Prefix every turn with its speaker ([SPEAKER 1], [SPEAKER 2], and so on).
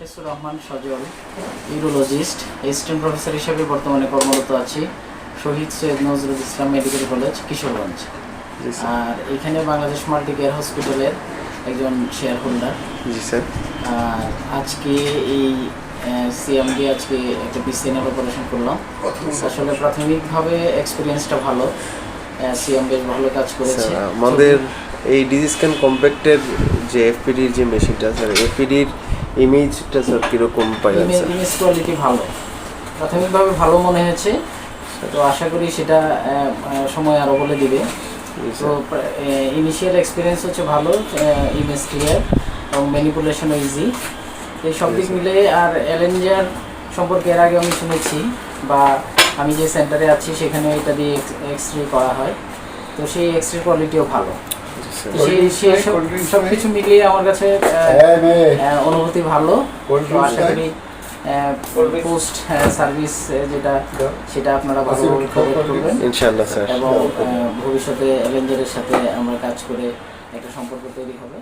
[SPEAKER 1] মুখলেসুর রহমান সজল, urologist, assistant professor হিসেবে বর্তমানে কর্মরত আছি শহীদ সৈয়দ নজরুল ইসলাম মেডিকেল কলেজ, কিশোরগঞ্জ। আর এখানে বাংলাদেশ মাল্টি কেয়ার হসপিটালের একজন শেয়ার হোল্ডার।
[SPEAKER 2] জি স্যার।
[SPEAKER 1] আর আজকে এই সিএমডি আজকে একটা বিসিএনএল অপারেশন করলাম। আসলে প্রাথমিকভাবে এক্সপিরিয়েন্সটা ভালো, সিএম বেশ ভালো কাজ করেছে।
[SPEAKER 2] আমাদের এই ডিজিজ স্ক্যান কম্প্যাক্টের যে এফপিডির যে মেশিনটা স্যার, এফপিডির ইমেজটা স্যার কীরকম পাইলেন স্যার?
[SPEAKER 1] ইমেজ কোয়ালিটি ভালো, প্রাথমিকভাবে ভালো মনে হয়েছে। তো আশা করি সেটা সময় আরও বলে দিবে। তো ইনিশিয়াল এক্সপিরিয়েন্স হচ্ছে ভালো, ইমেজ ক্লিয়ার এবং ম্যানিপুলেশনও ইজি, এই সব দিক মিলে। আর এলেঞ্জার সম্পর্কে এর আগে আমি শুনেছি, বা আমি যে সেন্টারে আছি সেখানে এটা দিয়ে এক্সরে করা হয়, তো সেই এক্সরে কোয়ালিটিও ভালো। সব কিছু মিলিয়ে আমার কাছে অনুভূতি ভালো। তো আশা করি পোস্ট সার্ভিস যেটা সেটা আপনারা ভালোভাবে করবেন
[SPEAKER 2] ইনশাআল্লাহ স্যার,
[SPEAKER 1] এবং ভবিষ্যতে এলেঞ্জারের সাথে আমরা কাজ করে একটা সম্পর্ক তৈরি হবে।